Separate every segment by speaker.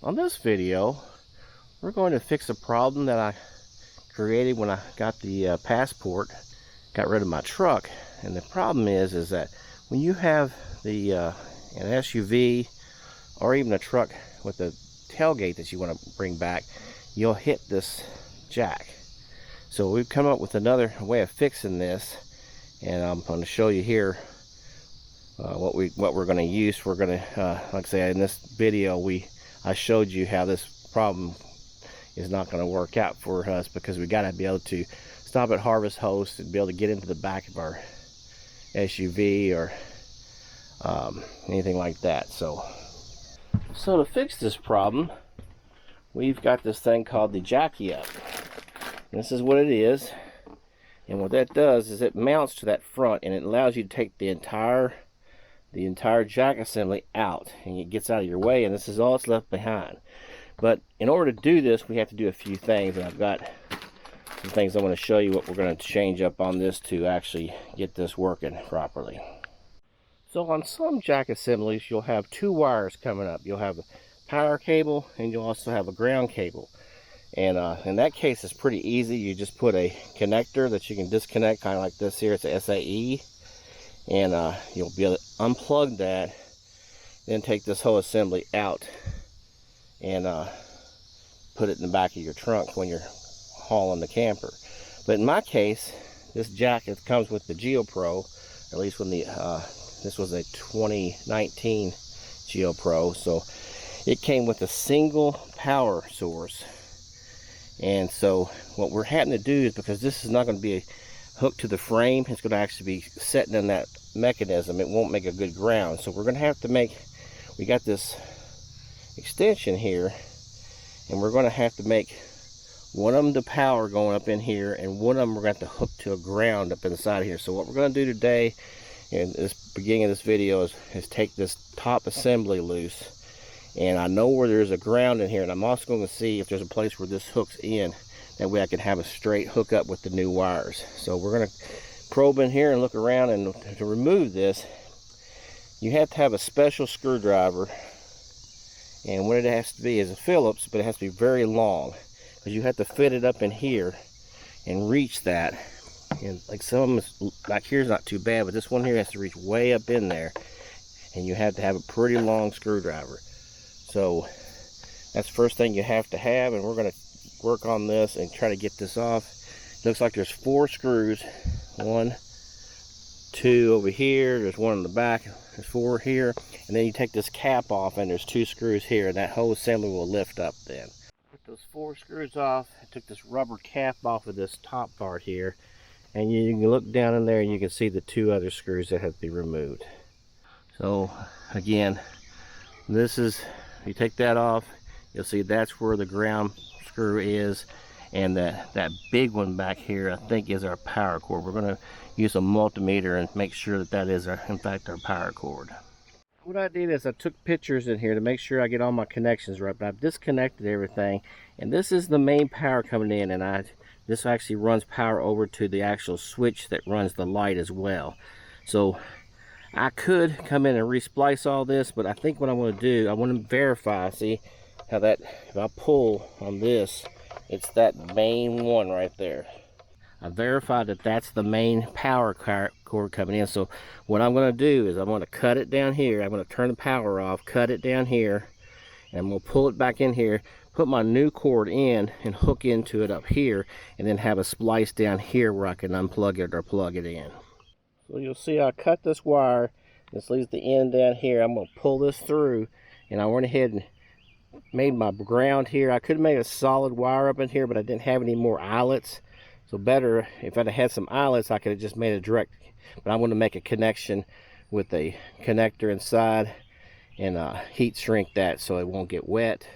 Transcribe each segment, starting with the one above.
Speaker 1: On this video, we're going to fix a problem that I created when I got the Passport, got rid of my truck. And the problem is that when you have the an SUV or even a truck with the tailgate that you want to bring back, you'll hit this jack. So we've come up with another way of fixing this, and I'm going to show you here what we're going to use. We're going to, like I say, in this video I showed you how this problem is not going to work out for us, because we got to be able to stop at harvest host and be able to get into the back of our SUV or anything like that. So to fix this problem, we've got this thing called the Jacky Up. This is what it is, and what that does is it mounts to that front, and it allows you to take the entire jack assembly out, and it gets out of your way, and this is all that's left behind. But in order to do this, we have to do a few things, and I've got some things I want to show you what we're going to change up on this to actually get this working properly. So on some jack assemblies, you'll have two wires coming up. You'll have a power cable, and you'll also have a ground cable. And in that case, it's pretty easy. You just put a connector that you can disconnect, kind of like this here. It's a SAE. And you'll be able to unplug that, then take this whole assembly out and put it in the back of your trunk when you're hauling the camper. But in my case, this jack, it comes with the GeoPro, at least when the this was a 2019 GeoPro, so it came with a single power source. And so what we're having to do is, because this is not going to be hooked to the frame, it's going to actually be setting in that mechanism. It won't make a good ground, so we're going to have to make, we got this extension here, and we're going to have to make one of them the power going up in here, and one of them we're going to have to hook to a ground up inside here. So what we're going to do today in this beginning of this video is take this top assembly loose, and I know where there's a ground in here, and I'm also going to see if there's a place where this hooks in. That way I can have a straight hookup with the new wires. So we're going to probe in here and look around, and to remove this, you have to have a special screwdriver. And what it has to be is a Phillips, but it has to be very long, because you have to fit it up in here and reach that. And like some of them, like here's not too bad, but this one here has to reach way up in there, and you have to have a pretty long screwdriver. So that's the first thing you have to have, and we're going to work on this and try to get this off. Looks like there's 4 screws. 1, 2 over here, there's 1 in the back, there's 4 here, and then you take this cap off and there's 2 screws here, and that whole assembly will lift up then. Put those 4 screws off. I took this rubber cap off of this top part here, and you can look down in there and you can see the 2 other screws that have to be removed. So again, this is, you take that off, you'll see that's where the ground screw is, and that big one back here I think is our power cord. We're going to use a multimeter and make sure that is in fact our power cord. What I did is I took pictures in here to make sure I get all my connections right, but I've disconnected everything, and this is the main power coming in, and this actually runs power over to the actual switch that runs the light as well. So I could come in and resplice all this, but I think what I want to do, I want to verify, see how that, if I pull on this, it's that main one right there. I verified that that's the main power cord coming in. So what I'm going to do is I'm going to cut it down here. I'm going to turn the power off, cut it down here, and I'm going to pull it back in here, put my new cord in and hook into it up here, and then have a splice down here where I can unplug it or plug it in. So you'll see I cut this wire. This leaves the end down here. I'm going to pull this through, and I went ahead and made my ground here. I could have made a solid wire up in here, but I didn't have any more eyelets. So better, if I'd had some eyelets, I could have just made a direct, but I want to make a connection with a connector inside and heat shrink that so it won't get wet.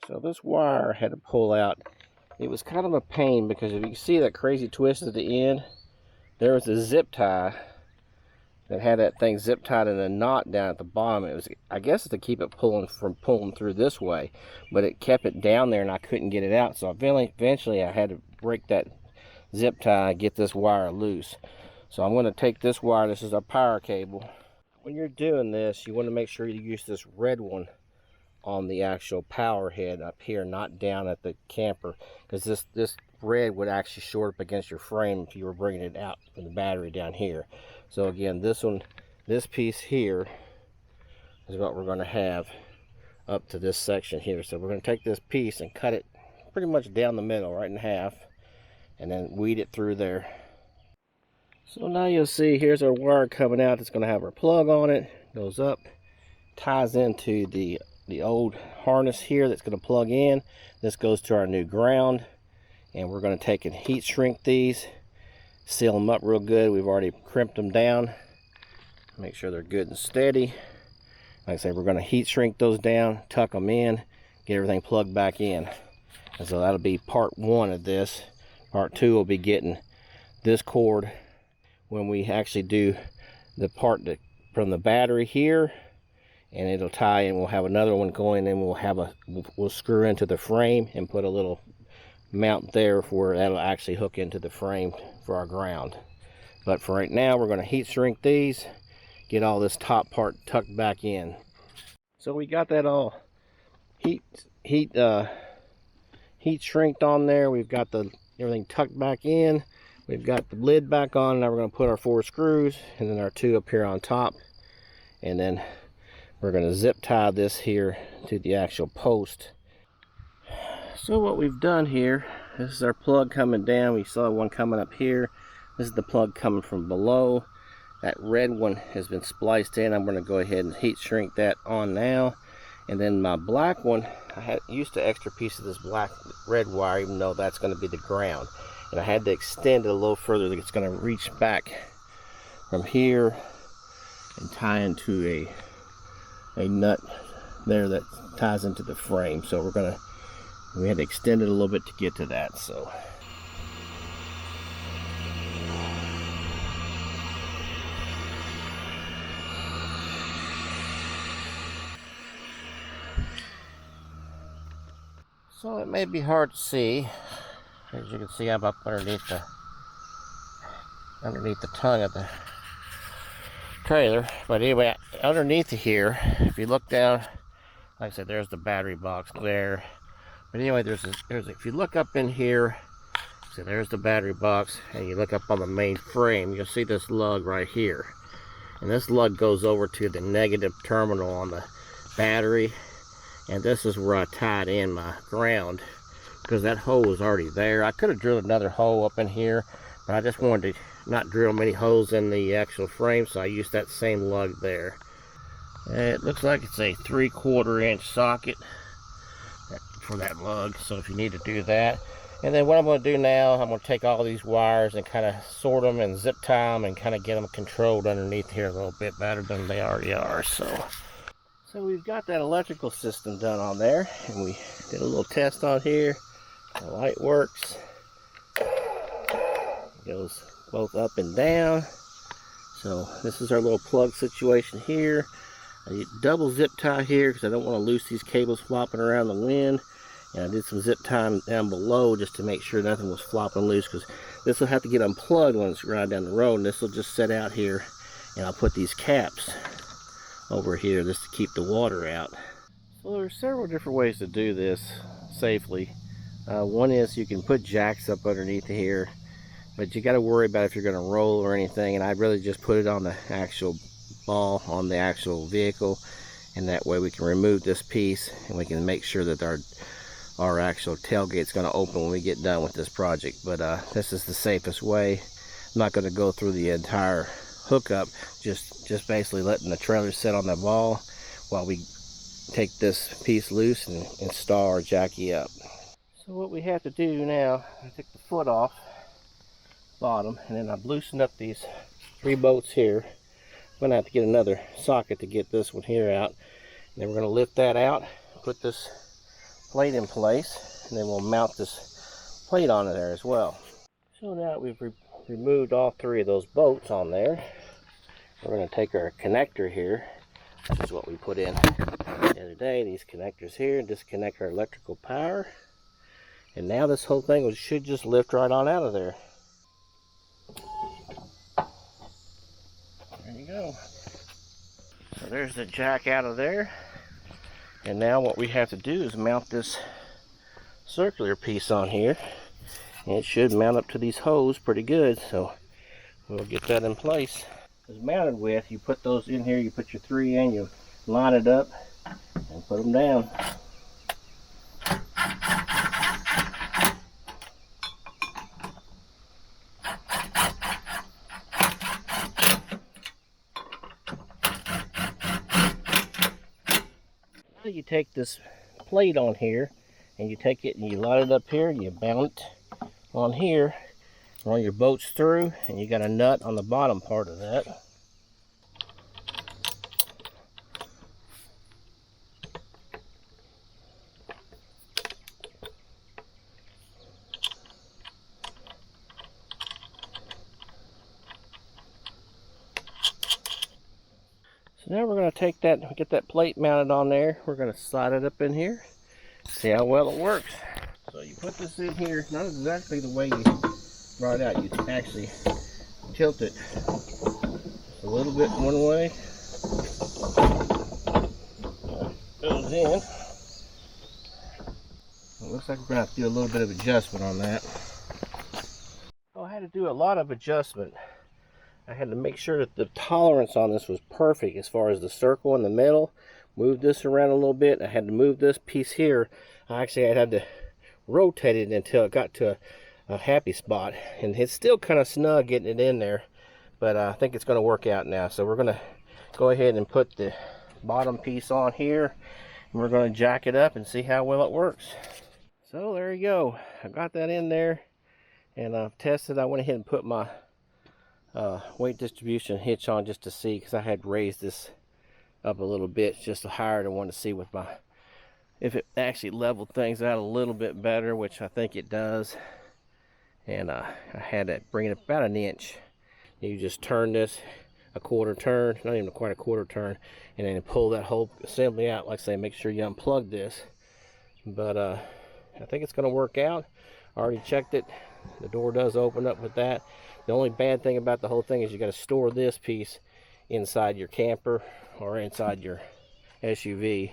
Speaker 1: So this wire I had to pull out. It was kind of a pain, because if you see that crazy twist at the end, there was a zip tie that had that thing zip tied in a knot down at the bottom. It was, I guess, to keep it from pulling through this way, but it kept it down there and I couldn't get it out. So eventually I had to break that zip tie and get this wire loose. So I'm going to take this wire. This is our power cable. When you're doing this, you want to make sure you use this red one on the actual power head up here, not down at the camper, because this red would actually short up against your frame if you were bringing it out from the battery down here. So again, this piece here is what we're going to have up to this section here. So we're going to take this piece and cut it pretty much down the middle, right in half, and then weed it through there. So now you'll see here's our wire coming out. It's going to have our plug on it, goes up, ties into the old harness here that's going to plug in. This goes to our new ground, and we're going to take and heat shrink these, seal them up real good. We've already crimped them down, make sure they're good and steady. Like I said, we're going to heat shrink those down, tuck them in, get everything plugged back in. And so that'll be part one of this. Part two will be getting this cord when we actually do the part that from the battery here, and it'll tie in. We'll have another one going, and we'll screw into the frame and put a little mount there where that'll actually hook into the frame for our ground. But for right now, we're going to heat shrink these, get all this top part tucked back in. So we got that all heat shrinked on there. We've got everything tucked back in. We've got the lid back on. Now we're going to put our 4 screws and then our 2 up here on top, and then we're going to zip tie this here to the actual post. So what we've done here, this is our plug coming down. We saw one coming up here. This is the plug coming from below. That red one has been spliced in. I'm going to go ahead and heat shrink that on now. And then my black one, I used an extra piece of this red wire, even though that's going to be the ground. And I had to extend it a little further. It's going to reach back from here and tie into a nut there that ties into the frame. So we had to extend it a little bit to get to that. So it may be hard to see. As you can see, I'm up underneath the tongue of the trailer. But anyway, underneath here, if you look down, like I said, there's the battery box there. But anyway, if you look up in here, so there's the battery box, and you look up on the main frame, you'll see this lug right here. And this lug goes over to the negative terminal on the battery. And this is where I tied in my ground, because that hole was already there. I could have drilled another hole up in here, but I just wanted to not drill many holes in the actual frame, so I used that same lug there. It looks like it's a 3/4 inch socket for that lug, so if you need to do that. And then what I'm going to do now, I'm going to take all these wires and kind of sort them and zip tie them and kind of get them controlled underneath here a little bit better than they already are. So we've got that electrical system done on there, and we did a little test on here. The light works. It goes both up and down. So this is our little plug situation here. I double zip tie here because I don't want to loose these cables flopping around the wind. And I did some zip tying down below just to make sure nothing was flopping loose, because this will have to get unplugged when it's riding down the road, and this will just set out here, and I'll put these caps over here just to keep the water out. So there's several different ways to do this safely. One is you can put jacks up underneath here, but you got to worry about if you're going to roll or anything, and I'd really just put it on the actual ball on the actual vehicle, and that way we can remove this piece and we can make sure that our actual tailgate's going to open when we get done with this project. But this is the safest way. I'm not going to go through the entire hookup, just basically letting the trailer sit on the ball while we take this piece loose and install our jackie up. So what we have to do now, I take the foot off bottom, and then I've loosened up these 3 bolts here. I'm going to have to get another socket to get this one here out, and then we're going to lift that out, put this plate in place, and then we'll mount this plate on there as well. So now that we've removed all 3 of those bolts on there, we're going to take our connector here. This is what we put in the other day, these connectors here, and disconnect our electrical power. And now this whole thing should just lift right on out of there. There you go. So there's the jack out of there. And now what we have to do is mount this circular piece on here. And it should mount up to these hoses pretty good, so we'll get that in place. It's mounted with, you put those in here, you put your 3 in, you line it up and put them down. Now you take this plate on here and you take it and you line it up here, you mount it on here, run your bolts through, and you got a nut on the bottom part of that. So now we're going to take that, get that plate mounted on there. We're going to slide it up in here, see how well it works. So you put this in here, not exactly the way you brought it out. You actually tilt it a little bit one way. Goes in. It looks like we're going to have to do a little bit of adjustment on that. Oh, I had to do a lot of adjustment. I had to make sure that the tolerance on this was perfect as far as the circle in the middle. Move this around a little bit. I had to move this piece here. I had to rotate it until it got to a happy spot. And it's still kind of snug getting it in there, but I think it's going to work out now. So we're going to go ahead and put the bottom piece on here, and we're going to jack it up and see how well it works. So there you go. I got that in there, and I've tested. I went ahead and put my weight distribution hitch on just to see, because I had raised this up a little bit just higher. I wanted to see with my, if it actually leveled things out a little bit better, which I think it does. And I had to bring it about 1 inch. You just turn this a quarter turn, not even quite a quarter turn, and then pull that whole assembly out. Like I say, make sure you unplug this. But I think it's going to work out. I already checked it. The door does open up with that. The only bad thing about the whole thing is you got to store this piece inside your camper or inside your SUV.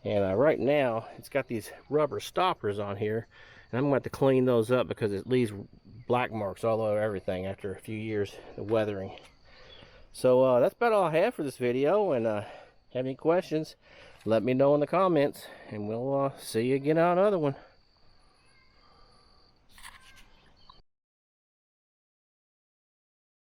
Speaker 1: And right now it's got these rubber stoppers on here, and I'm going to have to clean those up because it leaves black marks all over everything after a few years of weathering. So that's about all I have for this video, and have any questions, let me know in the comments, and we'll see you again on another one.